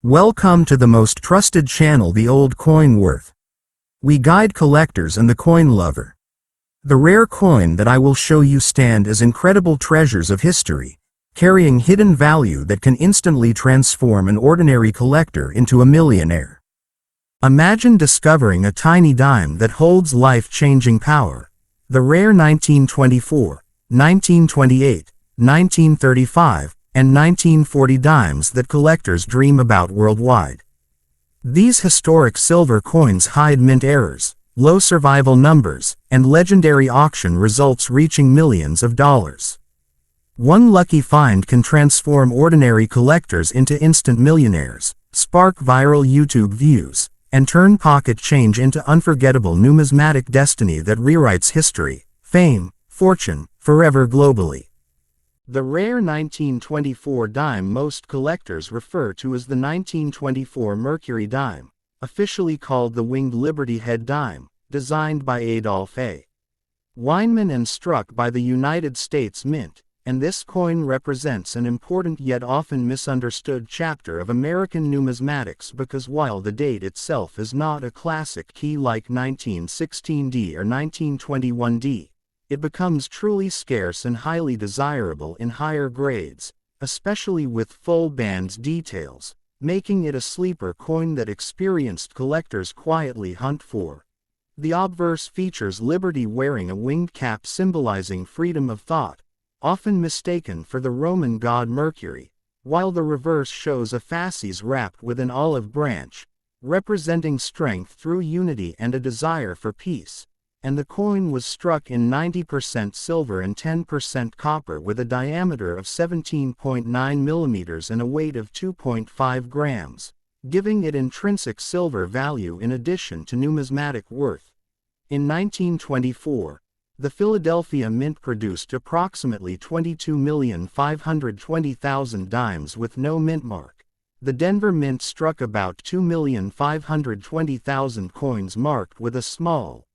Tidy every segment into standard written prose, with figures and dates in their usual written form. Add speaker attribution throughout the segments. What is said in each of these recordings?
Speaker 1: Welcome to the most trusted channel, The Old Coin Worth. We guide collectors and the coin lover. The rare coin that I will show you stand as incredible treasures of history, carrying hidden value that can instantly transform an ordinary collector into a millionaire. Imagine discovering a tiny dime that holds life-changing power. The rare 1924, 1928, 1935, and 1940 dimes that collectors dream about worldwide. These historic silver coins hide mint errors, low survival numbers, and legendary auction results reaching millions of dollars. One lucky find can transform ordinary collectors into instant millionaires, spark viral YouTube views, and turn pocket change into unforgettable numismatic destiny that rewrites history, fame, fortune, forever globally. The rare 1924 dime most collectors refer to as the 1924 Mercury dime, officially called the Winged Liberty Head dime, designed by Adolph A. Weinman and struck by the United States Mint, and this coin represents an important yet often misunderstood chapter of American numismatics because while the date itself is not a classic key like 1916D or 1921D, it becomes truly scarce and highly desirable in higher grades, especially with full bands details, making it a sleeper coin that experienced collectors quietly hunt for. The obverse features Liberty wearing a winged cap symbolizing freedom of thought, often mistaken for the Roman god Mercury, while the reverse shows a fasces wrapped with an olive branch, representing strength through unity and a desire for peace. And the coin was struck in 90% silver and 10% copper with a diameter of 17.9 millimeters and a weight of 2.5 grams, giving it intrinsic silver value in addition to numismatic worth. In 1924, the Philadelphia Mint produced approximately 22,520,000 dimes with no mint mark. The Denver Mint struck about 2,520,000 coins marked with a small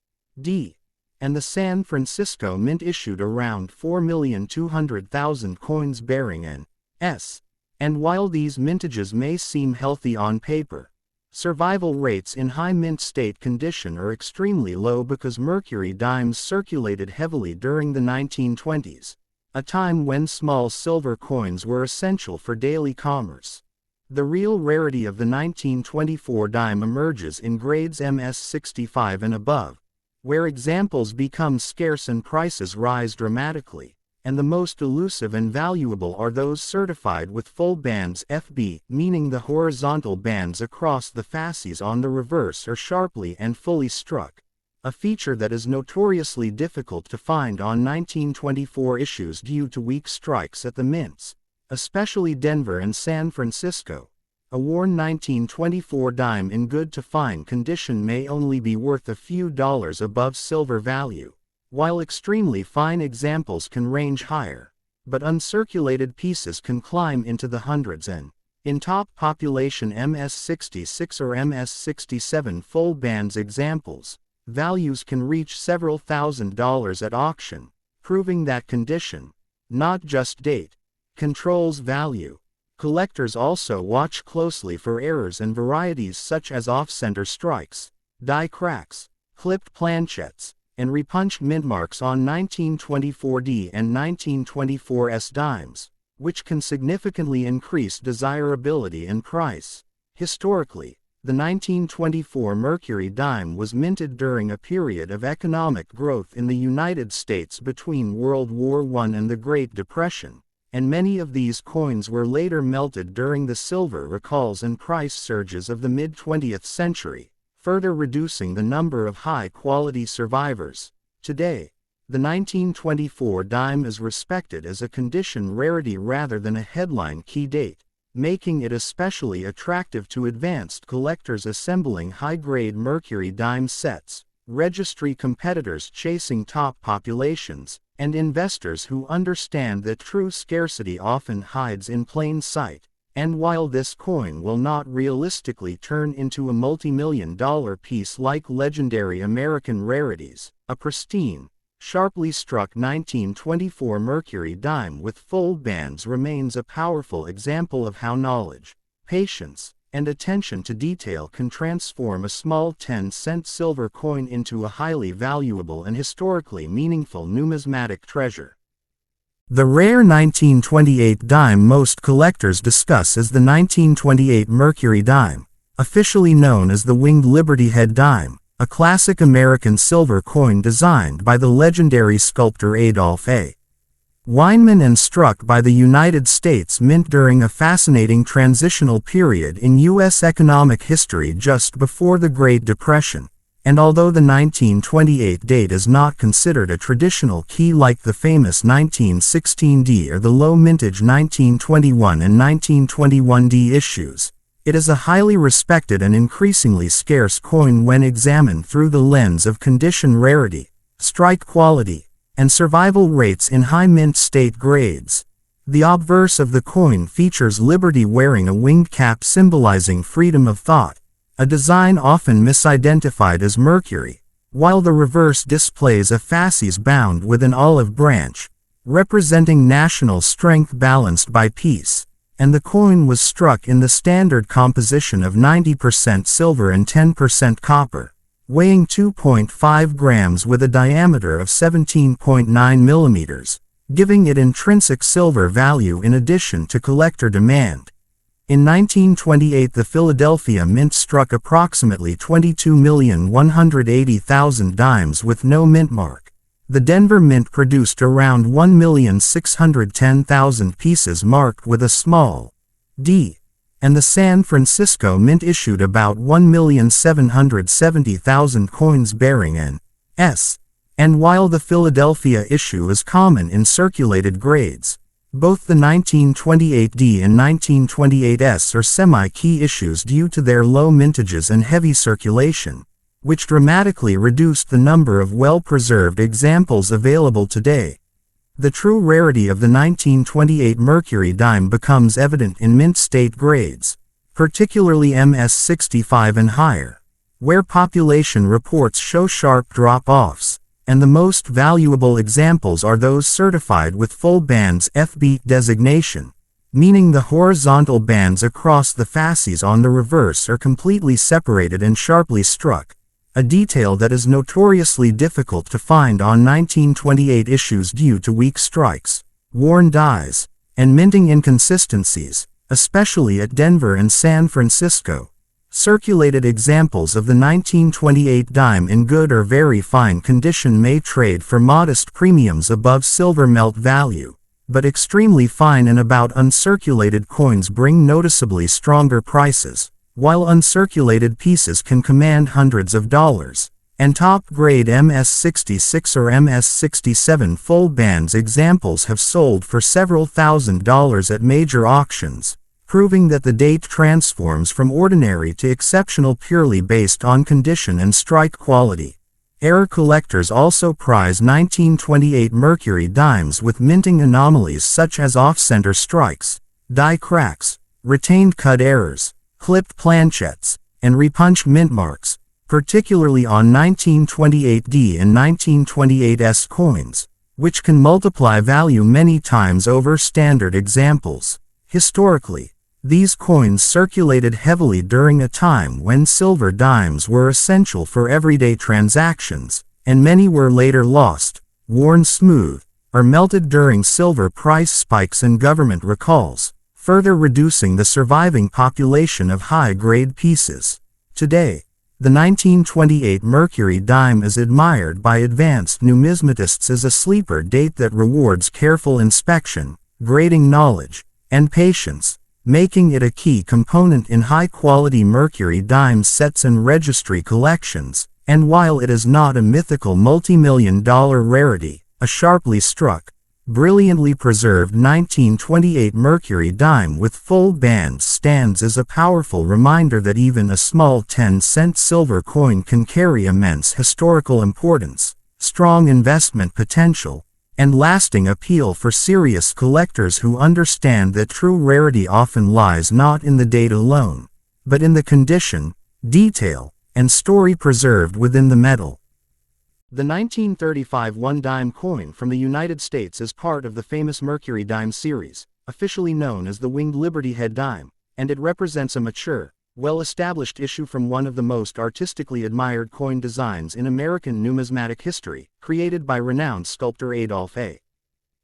Speaker 1: D, and the San Francisco Mint issued around 4,200,000 coins bearing an S. And while these mintages may seem healthy on paper, survival rates in high mint state condition are extremely low because Mercury dimes circulated heavily during the 1920s, a time when small silver coins were essential for daily commerce. The real rarity of the 1924 dime emerges in grades MS65 and above, where examples become scarce and prices rise dramatically, and the most elusive and valuable are those certified with full bands FB, meaning the horizontal bands across the fasces on the reverse are sharply and fully struck, a feature that is notoriously difficult to find on 1924 issues due to weak strikes at the mints, especially Denver and San Francisco. A worn 1924 dime in good to fine condition may only be worth a few dollars above silver value, while extremely fine examples can range higher, but uncirculated pieces can climb into the hundreds and, in top population MS66 or MS67 full bands examples, values can reach several $1,000s at auction, proving that condition, not just date, controls value. Collectors also watch closely for errors and varieties such as off-center strikes, die cracks, clipped planchettes, and repunched mint marks on 1924D and 1924S dimes, which can significantly increase desirability and price. Historically, the 1924 Mercury dime was minted during a period of economic growth in the United States between World War I and the Great Depression, and many of these coins were later melted during the silver recalls and price surges of the mid-20th century, further reducing the number of high-quality survivors. Today, the 1924 dime is respected as a condition rarity rather than a headline key date, making it especially attractive to advanced collectors assembling high-grade Mercury dime sets, registry competitors chasing top populations, and investors who understand that true scarcity often hides in plain sight. And while this coin will not realistically turn into a multi-million-dollar piece like legendary American rarities, a pristine, sharply struck 1924 Mercury dime with full bands remains a powerful example of how knowledge, patience, and attention to detail can transform a small 10-cent silver coin into a highly valuable and historically meaningful numismatic treasure. The rare 1928 dime most collectors discuss is the 1928 Mercury dime, officially known as the Winged Liberty Head dime, a classic American silver coin designed by the legendary sculptor Adolph A. Weinman and struck by the United States Mint during a fascinating transitional period in U.S. economic history just before the Great Depression, and although the 1928 date is not considered a traditional key like the famous 1916D or the low mintage 1921 and 1921D issues, it is a highly respected and increasingly scarce coin when examined through the lens of condition rarity, strike quality, and survival rates in high mint state grades. The obverse of the coin features Liberty wearing a winged cap symbolizing freedom of thought, a design often misidentified as Mercury, while the reverse displays a fasces bound with an olive branch, representing national strength balanced by peace, and the coin was struck in the standard composition of 90% silver and 10% copper, weighing 2.5 grams with a diameter of 17.9 millimeters, giving it intrinsic silver value in addition to collector demand. In 1928 the Philadelphia Mint struck approximately 22,180,000 dimes with no mint mark. The Denver Mint produced around 1,610,000 pieces marked with a small d, and the San Francisco Mint issued about 1,770,000 coins bearing an S, and while the Philadelphia issue is common in circulated grades, both the 1928D and 1928S are semi-key issues due to their low mintages and heavy circulation, which dramatically reduced the number of well-preserved examples available today. The true rarity of the 1928 Mercury dime becomes evident in mint state grades, particularly MS65 and higher, where population reports show sharp drop-offs, and the most valuable examples are those certified with full bands FB designation, meaning the horizontal bands across the fasces on the reverse are completely separated and sharply struck, a detail that is notoriously difficult to find on 1928 issues due to weak strikes, worn dies, and minting inconsistencies, especially at Denver and San Francisco. Circulated examples of the 1928 dime in good or very fine condition may trade for modest premiums above silver melt value, but extremely fine and about uncirculated coins bring noticeably stronger prices, while uncirculated pieces can command hundreds of dollars, and top-grade MS66 or MS67 full bands examples have sold for several $1,000s at major auctions, proving that the date transforms from ordinary to exceptional purely based on condition and strike quality. Error collectors also prize 1928 Mercury dimes with minting anomalies such as off-center strikes, die cracks, retained cut errors, clipped planchettes, and repunched mint marks, particularly on 1928D and 1928S coins, which can multiply value many times over standard examples. Historically, these coins circulated heavily during a time when silver dimes were essential for everyday transactions, and many were later lost, worn smooth, or melted during silver price spikes and government recalls, further reducing the surviving population of high-grade pieces. Today, the 1928 Mercury dime is admired by advanced numismatists as a sleeper date that rewards careful inspection, grading knowledge, and patience, making it a key component in high-quality Mercury dime sets and registry collections, and while it is not a mythical multi-million-dollar rarity, a sharply struck, brilliantly preserved 1928 Mercury dime with full bands stands as a powerful reminder that even a small 10-cent silver coin can carry immense historical importance, strong investment potential, and lasting appeal for serious collectors who understand that true rarity often lies not in the date alone, but in the condition, detail, and story preserved within the metal. The 1935 one-dime coin from the United States is part of the famous Mercury dime series, officially known as the Winged Liberty Head dime, and it represents a mature, well-established issue from one of the most artistically admired coin designs in American numismatic history, created by renowned sculptor Adolph A.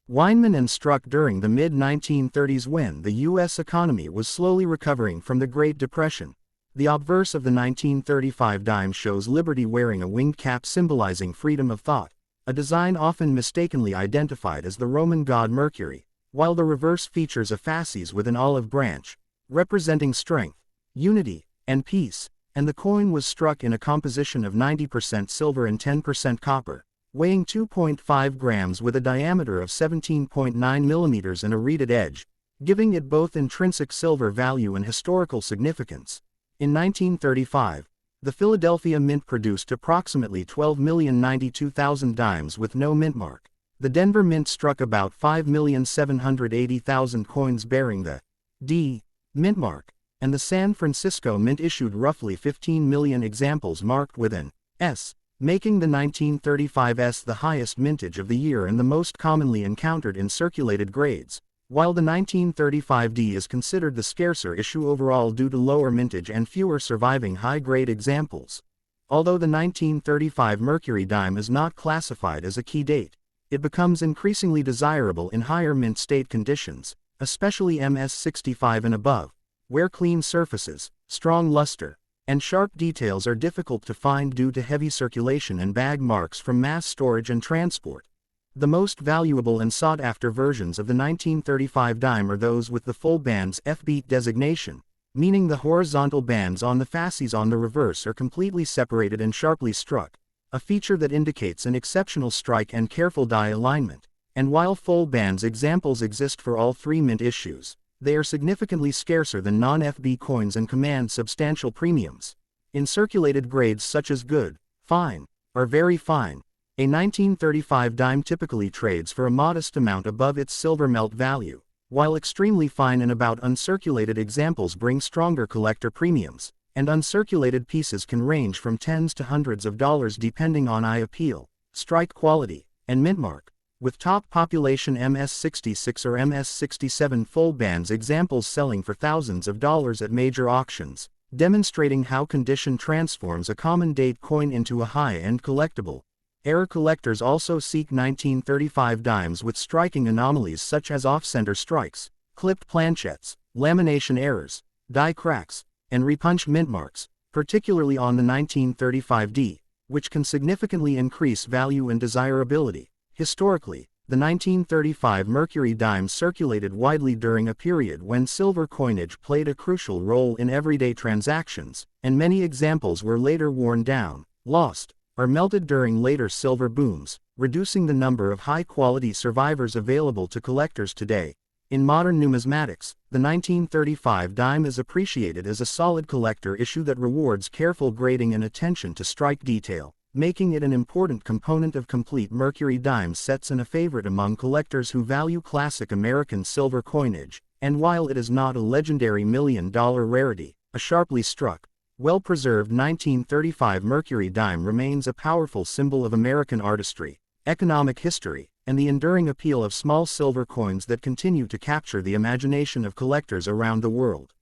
Speaker 1: Weinman and struck during the mid-1930s when the U.S. economy was slowly recovering from the Great Depression. The obverse of the 1935 dime shows Liberty wearing a winged cap symbolizing freedom of thought, a design often mistakenly identified as the Roman god Mercury, while the reverse features a fasces with an olive branch, representing strength, unity, and peace, and the coin was struck in a composition of 90% silver and 10% copper, weighing 2.5 grams with a diameter of 17.9 millimeters and a reeded edge, giving it both intrinsic silver value and historical significance. In 1935, the Philadelphia Mint produced approximately 12,092,000 dimes with no mint mark. The Denver Mint struck about 5,780,000 coins bearing the D mint mark, and the San Francisco Mint issued roughly 15 million examples marked with an S, making the 1935 S the highest mintage of the year and the most commonly encountered in circulated grades, while the 1935 D is considered the scarcer issue overall due to lower mintage and fewer surviving high-grade examples. Although the 1935 Mercury dime is not classified as a key date, it becomes increasingly desirable in higher mint state conditions, especially MS65 and above, where clean surfaces, strong luster, and sharp details are difficult to find due to heavy circulation and bag marks from mass storage and transport. The most valuable and sought-after versions of the 1935 dime are those with the full band's F-beat designation, meaning the horizontal bands on the fasces on the reverse are completely separated and sharply struck, a feature that indicates an exceptional strike and careful die alignment. And while full bands examples exist for all three mint issues, they are significantly scarcer than non-FB coins and command substantial premiums. In circulated grades such as good, fine, or very fine, a 1935 dime typically trades for a modest amount above its silver melt value, while extremely fine and about uncirculated examples bring stronger collector premiums, and uncirculated pieces can range from tens to hundreds of dollars depending on eye appeal, strike quality, and mint mark, with top population MS66 or MS67 full bands examples selling for thousands of dollars at major auctions, demonstrating how condition transforms a common date coin into a high-end collectible. Error collectors also seek 1935 dimes with striking anomalies such as off-center strikes, clipped planchettes, lamination errors, die cracks, and repunch mint marks, particularly on the 1935 D, which can significantly increase value and desirability. Historically, the 1935 Mercury dime circulated widely during a period when silver coinage played a crucial role in everyday transactions, and many examples were later worn down, lost, or melted during later silver booms, reducing the number of high-quality survivors available to collectors today. In modern numismatics, the 1935 dime is appreciated as a solid collector issue that rewards careful grading and attention to strike detail, making it an important component of complete Mercury dime sets and a favorite among collectors who value classic American silver coinage. And while it is not a legendary million-dollar rarity, a sharply struck, well-preserved 1935 Mercury dime remains a powerful symbol of American artistry, economic history, and the enduring appeal of small silver coins that continue to capture the imagination of collectors around the world.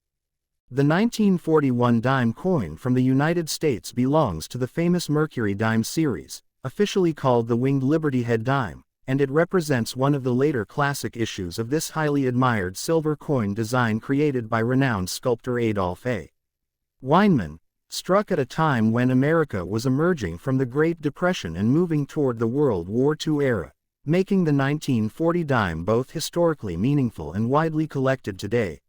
Speaker 1: The 1941 dime coin from the United States belongs to the famous Mercury dime series, officially called the Winged Liberty Head dime, and it represents one of the later classic issues of this highly admired silver coin design created by renowned sculptor Adolph A. Weinman, struck at a time when America was emerging from the Great Depression and moving toward the World War II era, making the 1940 dime both historically meaningful and widely collected today.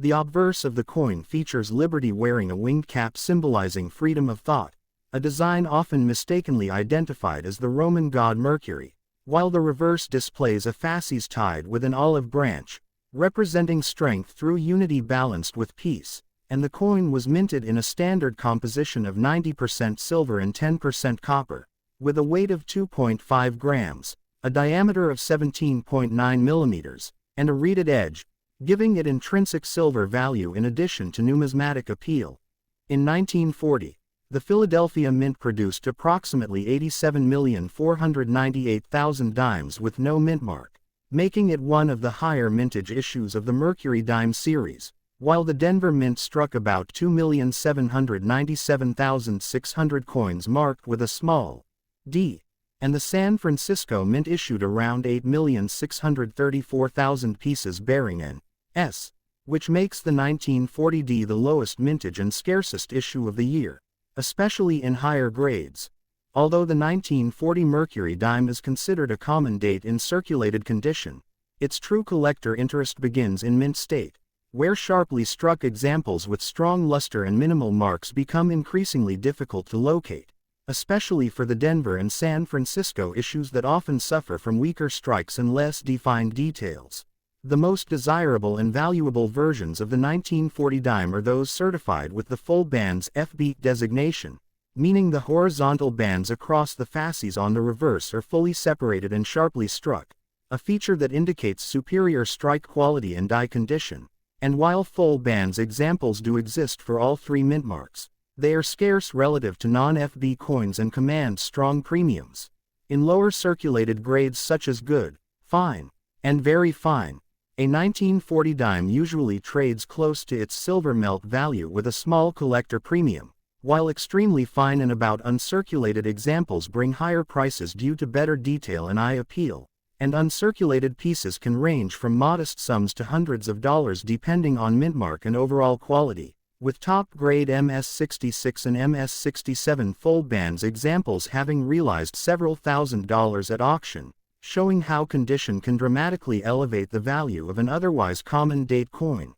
Speaker 1: The obverse of the coin features Liberty wearing a winged cap symbolizing freedom of thought, a design often mistakenly identified as the Roman god Mercury, while the reverse displays a fasces tied with an olive branch, representing strength through unity balanced with peace, and the coin was minted in a standard composition of 90% silver and 10% copper, with a weight of 2.5 grams, a diameter of 17.9 millimeters, and a reeded edge, giving it intrinsic silver value in addition to numismatic appeal. In 1940, the Philadelphia Mint produced approximately 87,498,000 dimes with no mint mark, making it one of the higher mintage issues of the Mercury dime series. while the Denver Mint struck about 2,797,600 coins marked with a small d, and the San Francisco Mint issued around 8,634,000 pieces bearing an S, which makes the 1940D the lowest mintage and scarcest issue of the year, especially in higher grades. Although the 1940 Mercury dime is considered a common date in circulated condition, its true collector interest begins in mint state, where sharply struck examples with strong luster and minimal marks become increasingly difficult to locate, especially for the Denver and San Francisco issues that often suffer from weaker strikes and less defined details. The most desirable and valuable versions of the 1940 dime are those certified with the full band's F-beat designation, meaning the horizontal bands across the fasces on the reverse are fully separated and sharply struck, a feature that indicates superior strike quality and die condition. And while full bands examples do exist for all three mint marks, they are scarce relative to non-FB coins and command strong premiums. In lower circulated grades such as good, fine, and very fine, a 1940 dime usually trades close to its silver melt value with a small collector premium, while extremely fine and about uncirculated examples bring higher prices due to better detail and eye appeal, and uncirculated pieces can range from modest sums to hundreds of dollars depending on mintmark and overall quality, with top-grade MS-66 and MS-67 full bands examples having realized several $1,000s at auction, showing how condition can dramatically elevate the value of an otherwise common date coin.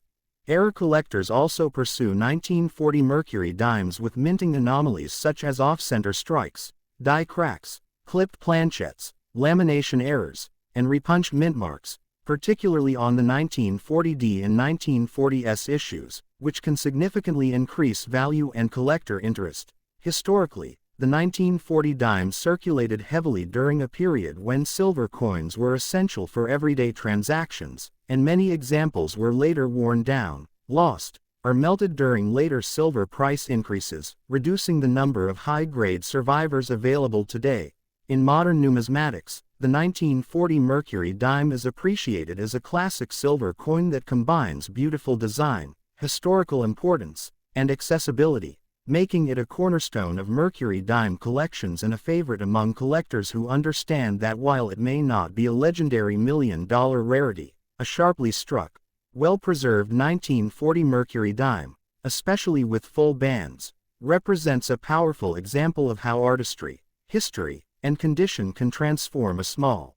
Speaker 1: Error collectors also pursue 1940 Mercury dimes with minting anomalies such as off-center strikes, die cracks, clipped planchettes, lamination errors, and repunched mint marks, particularly on the 1940D and 1940S issues, which can significantly increase value and collector interest. Historically, the 1940 dime circulated heavily during a period when silver coins were essential for everyday transactions, and many examples were later worn down, lost, or melted during later silver price increases, reducing the number of high-grade survivors available today. In modern numismatics, the 1940 Mercury dime is appreciated as a classic silver coin that combines beautiful design, historical importance, and accessibility, making it a cornerstone of Mercury dime collections and a favorite among collectors who understand that while it may not be a legendary million-dollar rarity, a sharply struck, well-preserved 1940 Mercury dime, especially with full bands, represents a powerful example of how artistry, history, and condition can transform a small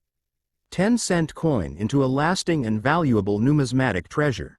Speaker 1: 10-cent coin into a lasting and valuable numismatic treasure.